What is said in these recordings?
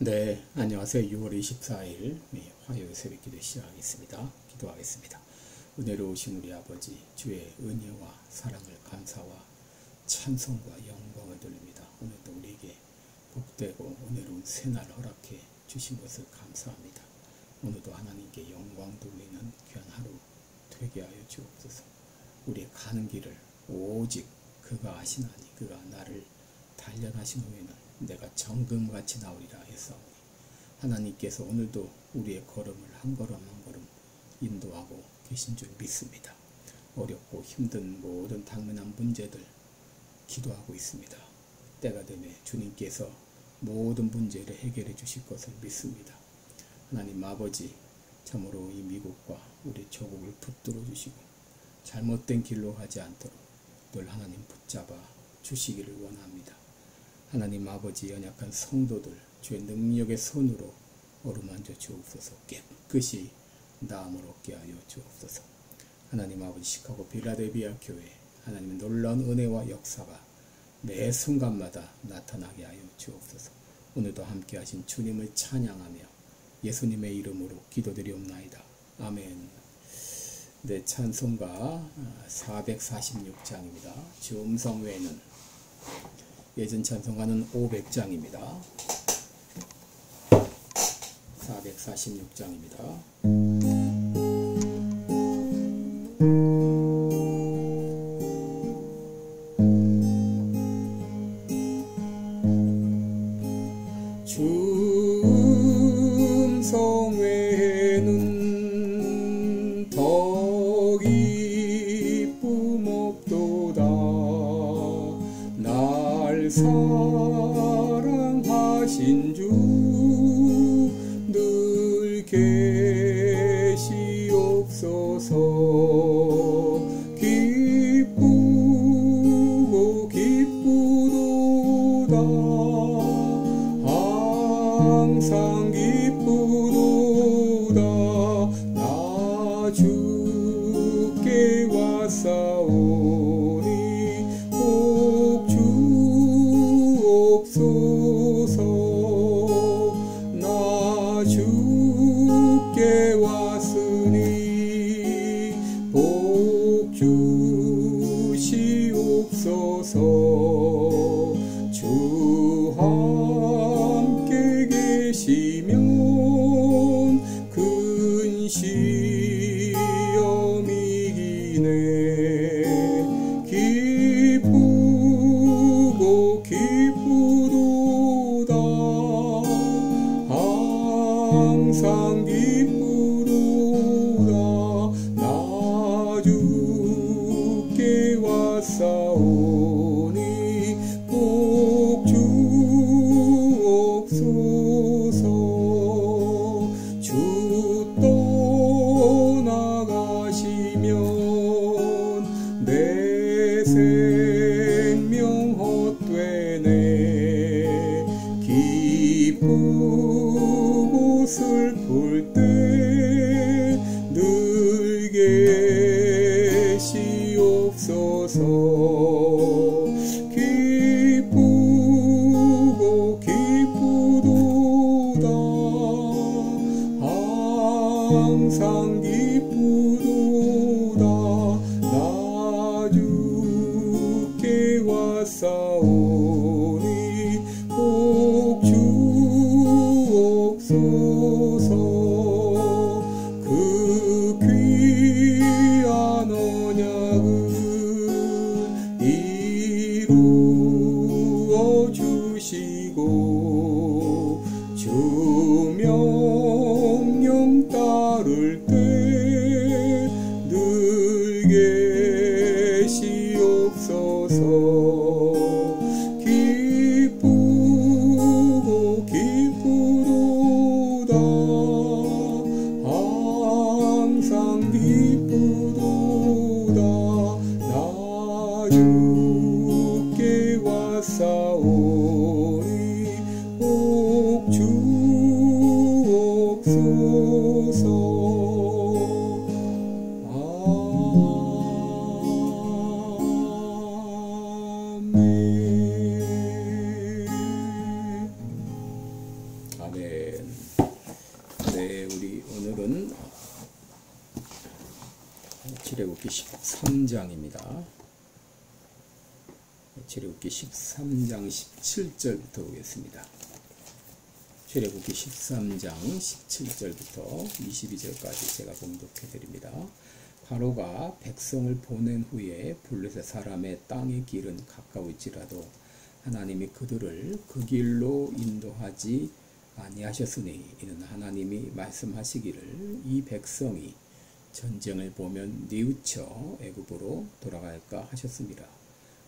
네, 안녕하세요. 6월 24일 화요일 새벽기도 시작하겠습니다. 기도하겠습니다. 은혜로우신 우리 아버지, 주의 은혜와 사랑을 감사와 찬송과 영광을 돌립니다. 오늘도 우리에게 복되고 은혜로운 새날 허락해 주신 것을 감사합니다. 오늘도 하나님께 영광 돌리는 귀한 하루 되게 하여 주옵소서. 우리의 가는 길을 오직 그가 아시나니 그가 나를 단련하신 후에는 내가 정금같이 나오리라 했사오니, 하나님께서 오늘도 우리의 걸음을 한 걸음 한 걸음 인도하고 계신 줄 믿습니다. 어렵고 힘든 모든 당면한 문제들 기도하고 있습니다. 때가 되면 주님께서 모든 문제를 해결해 주실 것을 믿습니다. 하나님 아버지, 참으로 이 미국과 우리 조국을 붙들어 주시고 잘못된 길로 가지 않도록 늘 하나님 붙잡아 주시기를 원합니다. 하나님 아버지, 연약한 성도들 주의 능력의 손으로 어루만져 주옵소서. 깨끗이 나음을 얻게 하여 주옵소서. 하나님 아버지, 시카고 필라델피아 교회 하나님의 놀라운 은혜와 역사가 매 순간마다 나타나게 하여 주옵소서. 오늘도 함께 하신 주님을 찬양하며 예수님의 이름으로 기도드리옵나이다. 아멘. 네, 찬송가 446장입니다. 주 음성 외에는 예전 찬송가는 500장입니다. 446장입니다. 주 음성 외에는 더 기쁨 없도다. 날 사랑하신 주 늘 계시옵소서. 기쁘고 기쁘도다. 항상 기쁘도다. 나 주께 왔사오니 꼭 주옵소서. 나 주께 왔으니 복 주시옵소서. 주 함께 계시면 큰 시험이기네. 기쁘고 기쁘도다. 항상 기쁘도다. 나 주께 왔사오니 복 주옵소서. 주 떠나가시면 내 생명 헛되네. 기쁘고 슬플 때 늘 계시옵소서. 기쁘고 기쁘도다. 항상 기쁘도다. 나 주께 왔사오니 복 주옵소서. 그 귀한 언약을 이루어 주시고 주 명령 따를 때 늘 계시옵소서. 기쁘고 기쁘도다. 항상 기쁘도다. 나 주께 왔사오니 복 주옵소서. 아멘. 아멘. 출애굽기 13장입니다. 출애굽기 13장 17절부터 보겠습니다. 출애굽기 13장 17절부터 22절까지 제가 봉독해 드립니다. 바로가 백성을 보낸 후에 블레셋 사람의 땅의 길은 가까울지라도 하나님이 그들을 그 길로 인도하지 아니하셨으니 이는 하나님이 말씀하시기를 이 백성이 전쟁을 보면 뉘우쳐 애굽으로 돌아갈까 하셨습니다.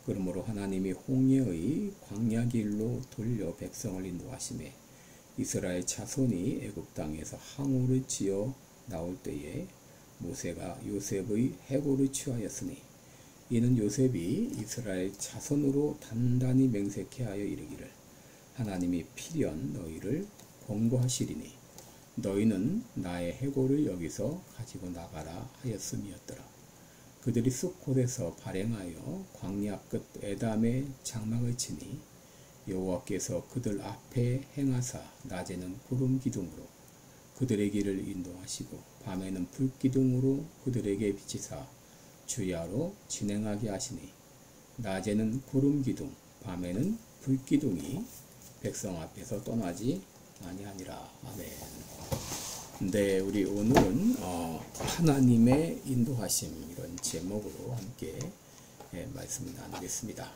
그러므로 하나님이 홍해의 광야 길로 돌려 백성을 인도하시매 이스라엘 자손이 애굽 땅에서 항우를 지어 나올 때에 모세가 요셉의 해골을 취하였으니 이는 요셉이 이스라엘 자손으로 단단히 맹세케 하여 이르기를 하나님이 필연 너희를 권고하시리니 너희는 나의 해골을 여기서 가지고 나가라 하였음이었더라. 그들이 숫곳에서 발행하여 광야 끝 에담에 장막을 치니 여호와께서 그들 앞에 행하사 낮에는 구름 기둥으로 그들의 길을 인도하시고 밤에는 불 기둥으로 그들에게 비치사 주야로 진행하게 하시니 낮에는 구름 기둥 밤에는 불 기둥이 백성 앞에서 떠나지 아니하니라. 아멘. 네, 우리 오늘은 하나님의 인도하심 이런 제목으로 함께 말씀을 나누겠습니다.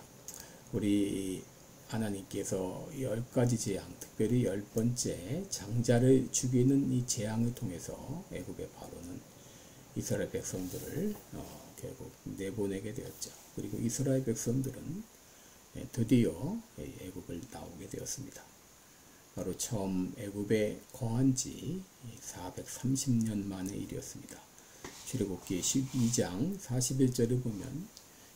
우리 하나님께서 10가지 재앙, 특별히 10번째 장자를 죽이는 이 재앙을 통해서 애굽의 바로는 이스라엘 백성들을 결국 내보내게 되었죠. 그리고 이스라엘 백성들은 드디어 애굽을 나오게 되었습니다. 바로 처음 애굽에 거한 지 430년 만의 일이었습니다. 출애굽기 12장 41절을 보면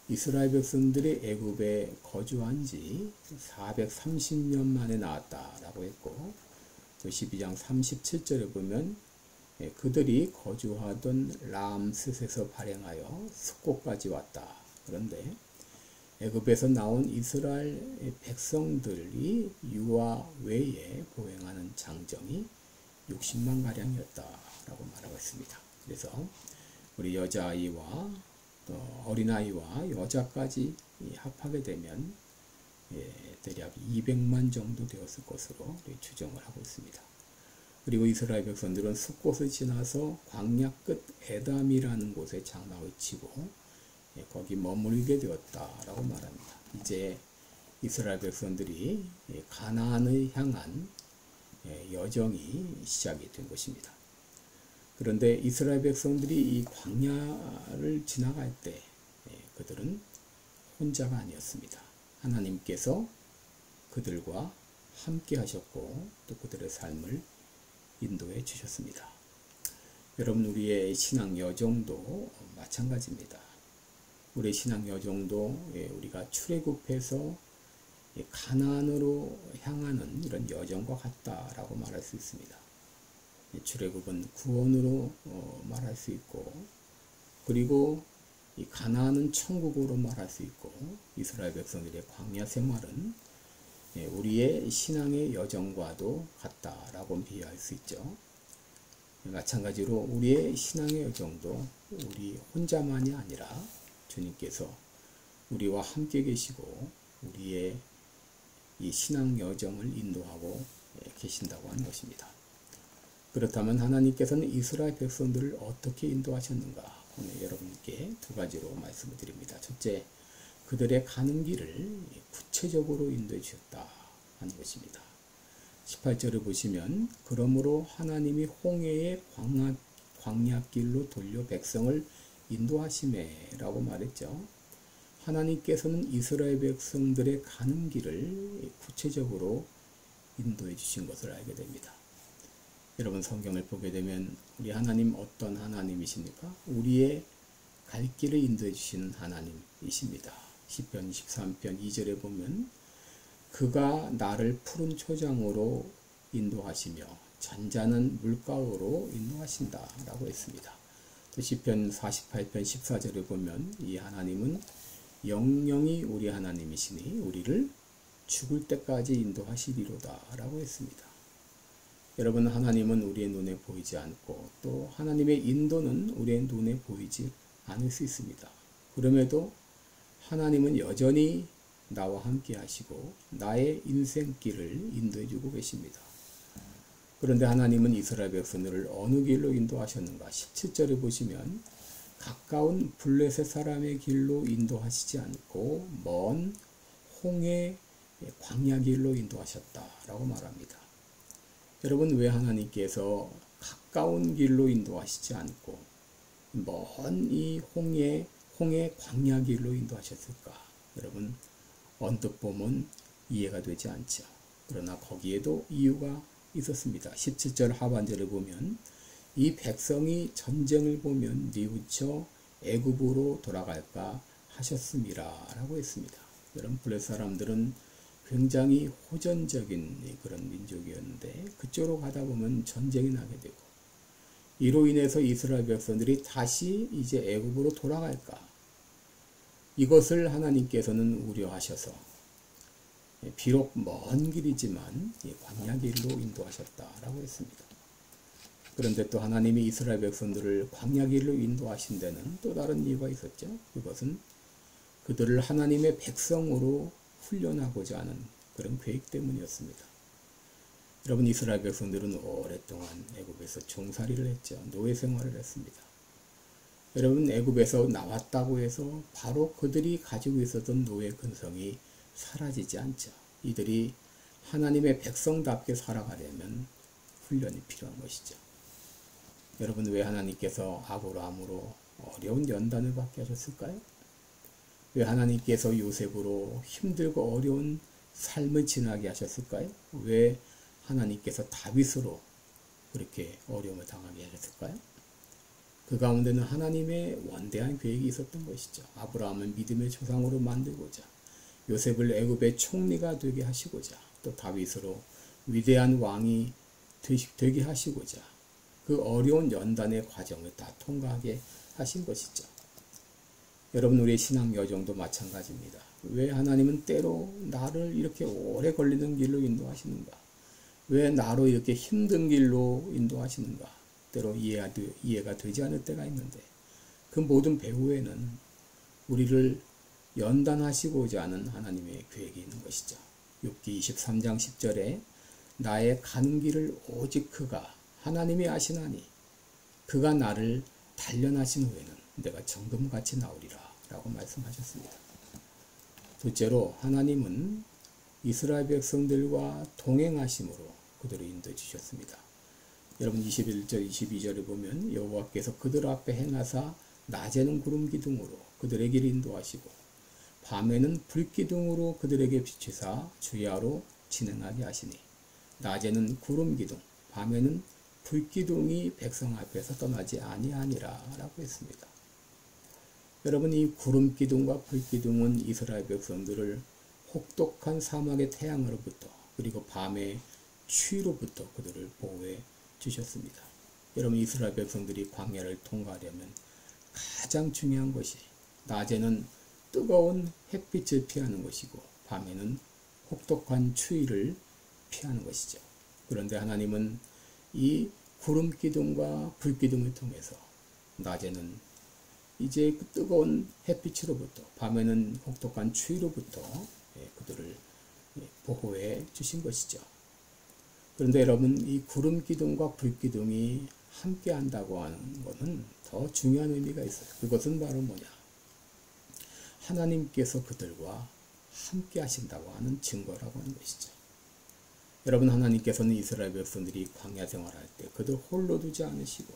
이스라엘 백성들이 애굽에 거주한 지 430년 만에 나왔다라고 했고 또 12장 37절에 보면 그들이 거주하던 람셋에서 발행하여 숫곳까지 왔다. 그런데 애굽에서 나온 이스라엘 백성들이 유아 외에 보행하는 장정이 60만 가량이었다라고 말하고 있습니다. 그래서 우리 여자아이와 또 어린아이와 여자까지 합하게 되면 대략 200만 정도 되었을 것으로 추정을 하고 있습니다. 그리고 이스라엘 백성들은 숫곳을 지나서 광야 끝 에담이라는 곳에 장막을 치고 거기 머물게 되었다라고 말합니다. 이제 이스라엘 백성들이 가나안을 향한 여정이 시작이 된 것입니다. 그런데 이스라엘 백성들이 이 광야를 지나갈 때 그들은 혼자가 아니었습니다. 하나님께서 그들과 함께 하셨고 또 그들의 삶을 인도해 주셨습니다. 여러분, 우리의 신앙 여정도 마찬가지입니다. 우리의 신앙 여정도 우리가 출애굽해서 가나안으로 향하는 이런 여정과 같다라고 말할 수 있습니다. 출애굽은 구원으로 말할 수 있고 그리고 이 가나안은 천국으로 말할 수 있고 이스라엘 백성들의 광야 생활은 우리의 신앙의 여정과도 같다라고 비유할 수 있죠. 마찬가지로 우리의 신앙의 여정도 우리 혼자만이 아니라 주님께서 우리와 함께 계시고 우리의 이 신앙 여정을 인도하고 계신다고 하는 것입니다. 그렇다면 하나님께서는 이스라엘 백성들을 어떻게 인도하셨는가? 오늘 여러분께 두 가지로 말씀을 드립니다. 첫째, 그들의 가는 길을 구체적으로 인도해 주셨다 하는 것입니다. 18절을 보시면 그러므로 하나님이 홍해의 광야길로 돌려 백성을 인도하시매라고 말했죠. 하나님께서는 이스라엘 백성들의 가는 길을 구체적으로 인도해 주신 것을 알게 됩니다. 여러분, 성경을 보게 되면 우리 하나님 어떤 하나님이십니까? 우리의 갈 길을 인도해 주시는 하나님이십니다. 시편 23편 2절에 보면 그가 나를 푸른 초장으로 인도하시며 잔잔한 물가로 인도하신다 라고 했습니다. 또 시편 48편 14절에 보면 이 하나님은 영영이 우리 하나님이시니 우리를 죽을 때까지 인도하시리로다 라고 했습니다. 여러분, 하나님은 우리의 눈에 보이지 않고 또 하나님의 인도는 우리의 눈에 보이지 않을 수 있습니다. 그럼에도 하나님은 여전히 나와 함께 하시고 나의 인생길을 인도해 주고 계십니다. 그런데 하나님은 이스라엘 백성들을 어느 길로 인도하셨는가? 17절에 보시면 가까운 블레셋 사람의 길로 인도하시지 않고 먼 홍해 광야 길로 인도하셨다라고 말합니다. 여러분, 왜 하나님께서 가까운 길로 인도하시지 않고 먼 이 홍해 광야 길로 인도하셨을까? 여러분, 언뜻 보면 이해가 되지 않죠. 그러나 거기에도 이유가 있었습니다. 17절 하반절에 보면 이 백성이 전쟁을 보면 뉘우쳐 애굽으로 돌아갈까 하셨음이라 라고 했습니다. 여러분, 블레셋 사람들은 굉장히 호전적인 그런 민족이었는데 그쪽으로 가다 보면 전쟁이 나게 되고 이로 인해서 이스라엘 백성들이 다시 이제 애굽으로 돌아갈까, 이것을 하나님께서는 우려하셔서 비록 먼 길이지만 광야 길로 인도하셨다라고 했습니다. 그런데 또 하나님이 이스라엘 백성들을 광야 길로 인도하신 데는 또 다른 이유가 있었죠. 그것은 그들을 하나님의 백성으로 훈련하고자 하는 그런 계획 때문이었습니다. 여러분, 이스라엘 백성들은 오랫동안 애굽에서 종살이를 했죠. 노예 생활을 했습니다. 여러분, 애굽에서 나왔다고 해서 바로 그들이 가지고 있었던 노예 근성이 사라지지 않죠. 이들이 하나님의 백성답게 살아가려면 훈련이 필요한 것이죠. 여러분, 왜 하나님께서 아브라함으로 어려운 연단을 받게 하셨을까요? 왜 하나님께서 요셉으로 힘들고 어려운 삶을 지나게 하셨을까요? 왜 하나님께서 다윗으로 그렇게 어려움을 당하게 하셨을까요? 그 가운데는 하나님의 원대한 계획이 있었던 것이죠. 아브라함을 믿음의 조상으로 만들고자, 요셉을 애굽의 총리가 되게 하시고자, 또 다윗으로 위대한 왕이 되게 하시고자 그 어려운 연단의 과정을 다 통과하게 하신 것이죠. 여러분, 우리의 신앙 여정도 마찬가지입니다. 왜 하나님은 때로 나를 이렇게 오래 걸리는 길로 인도하시는가? 왜 나로 이렇게 힘든 길로 인도하시는가? 때로 이해가 되지 않을 때가 있는데 그 모든 배후에는 우리를 연단하시고자 하는 하나님의 계획이 있는 것이죠. 욥기 23장 10절에 나의 가는 길을 오직 그가 하나님이 아시나니 그가 나를 단련하신 후에는 내가 정금같이 나오리라 라고 말씀하셨습니다. 둘째로 하나님은 이스라엘 백성들과 동행하심으로 그들을 인도해 주셨습니다. 여러분, 21절 22절에 보면 여호와께서 그들 앞에 행하사 낮에는 구름 기둥으로 그들의 길을 인도하시고 밤에는 불 기둥으로 그들에게 비추사 주야로 진행하게 하시니 낮에는 구름 기둥 밤에는 불 기둥이 백성 앞에서 떠나지 아니하니라 라고 했습니다. 여러분, 이 구름 기둥과 불 기둥은 이스라엘 백성들을 혹독한 사막의 태양으로부터 그리고 밤의 추위로부터 그들을 보호해 주셨습니다. 여러분, 이스라엘 백성들이 광야를 통과하려면 가장 중요한 것이 낮에는 뜨거운 햇빛을 피하는 것이고 밤에는 혹독한 추위를 피하는 것이죠. 그런데 하나님은 이 구름 기둥과 불 기둥을 통해서 낮에는 이제 그 뜨거운 햇빛으로부터 밤에는 혹독한 추위로부터 그들을 보호해 주신 것이죠. 그런데 여러분, 이 구름 기둥과 불 기둥이 함께 한다고 하는 것은 더 중요한 의미가 있어요. 그것은 바로 뭐냐? 하나님께서 그들과 함께 하신다고 하는 증거라고 하는 것이죠. 여러분, 하나님께서는 이스라엘 백성들이 광야 생활할 때 그들 홀로 두지 않으시고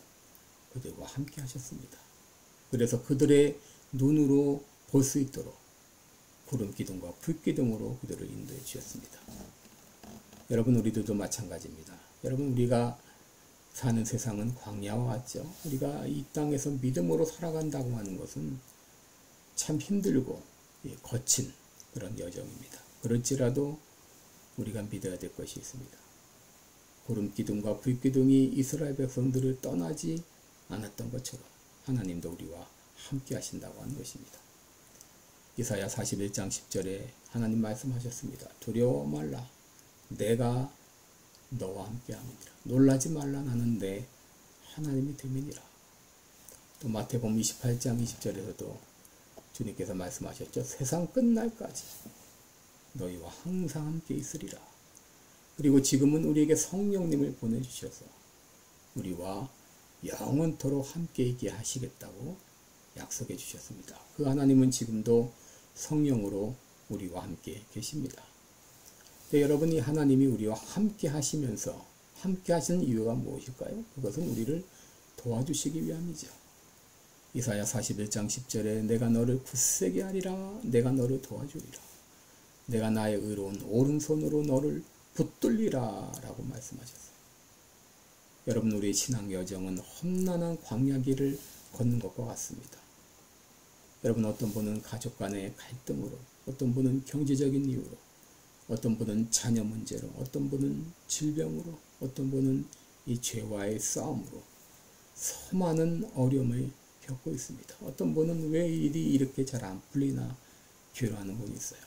그들과 함께 하셨습니다. 그래서 그들의 눈으로 볼 수 있도록 구름 기둥과 불 기둥으로 그들을 인도해 주셨습니다. 여러분, 우리들도 마찬가지입니다. 여러분, 우리가 사는 세상은 광야와 같죠. 우리가 이 땅에서 믿음으로 살아간다고 하는 것은 참 힘들고 거친 그런 여정입니다. 그럴지라도 우리가 믿어야 될 것이 있습니다. 구름 기둥과 불 기둥이 이스라엘 백성들을 떠나지 않았던 것처럼 하나님도 우리와 함께 하신다고 하는 것입니다. 이사야 41장 10절에 하나님 말씀하셨습니다. 두려워 말라. 내가 너와 함께 함이니라. 놀라지 말라. 나는 내 하나님이 됨이니라. 또 마태복음 28장 20절에서도 주님께서 말씀하셨죠. 세상 끝날까지 너희와 항상 함께 있으리라. 그리고 지금은 우리에게 성령님을 보내주셔서 우리와 영원토록 함께 있게 하시겠다고 약속해 주셨습니다. 그 하나님은 지금도 성령으로 우리와 함께 계십니다. 네, 여러분이 하나님이 우리와 함께 하시면서 함께 하시는 이유가 무엇일까요? 그것은 우리를 도와주시기 위함이죠. 이사야 41장 10절에 내가 너를 굳세게 하리라. 내가 너를 도와주리라. 내가 나의 의로운 오른손으로 너를 붙들리라 라고 말씀하셨어요. 여러분, 우리의 신앙 여정은 험난한 광야길을 걷는 것과 같습니다. 여러분, 어떤 분은 가족 간의 갈등으로, 어떤 분은 경제적인 이유로, 어떤 분은 자녀 문제로, 어떤 분은 질병으로, 어떤 분은 이 죄와의 싸움으로 수많은 어려움을 겪고 있습니다. 어떤 분은 왜 일이 이렇게 잘 안 풀리나 괴로워하는 분이 있어요.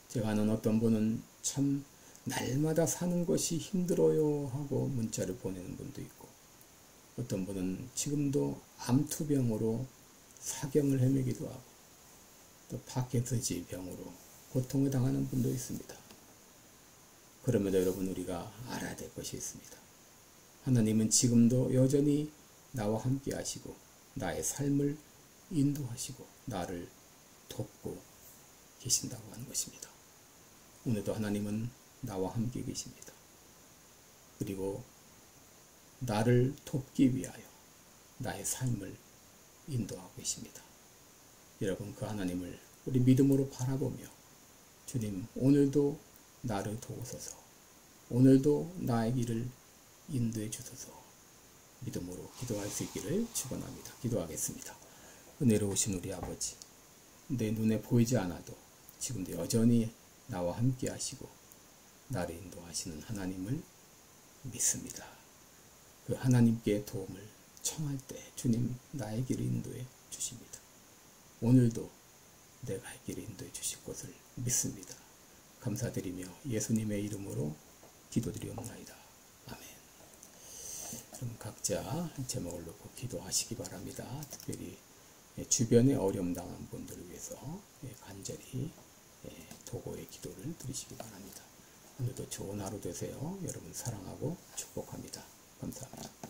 제가 아는 어떤 분은 참 날마다 사는 것이 힘들어요 하고 문자를 보내는 분도 있고, 어떤 분은 지금도 암투병으로 사경을 헤매기도 하고, 또 파킨슨씨 병으로 고통을 당하는 분도 있습니다. 그럼에도 여러분, 우리가 알아야 될 것이 있습니다. 하나님은 지금도 여전히 나와 함께 하시고 나의 삶을 인도하시고 나를 돕고 계신다고 하는 것입니다. 오늘도 하나님은 나와 함께 계십니다. 그리고 나를 돕기 위하여 나의 삶을 인도하고 계십니다. 여러분, 그 하나님을 우리 믿음으로 바라보며 주님, 오늘도 나를 도우소서, 오늘도 나의 길을 인도해 주소서 믿음으로 기도할 수 있기를 축원합니다. 기도하겠습니다. 은혜로우신 우리 아버지, 내 눈에 보이지 않아도 지금도 여전히 나와 함께 하시고 나를 인도하시는 하나님을 믿습니다. 그 하나님께 도움을 청할 때 주님 나의 길을 인도해 주십니다. 오늘도 내가 할 길을 인도해 주실 것을 믿습니다. 감사드리며 예수님의 이름으로 기도드리옵나이다. 아멘. 그럼 각자 제목을 놓고 기도하시기 바랍니다. 특별히 주변에 어려움 당한 분들을 위해서 간절히 도고의 기도를 드리시기 바랍니다. 오늘도 좋은 하루 되세요. 여러분 사랑하고 축복합니다. 감사합니다.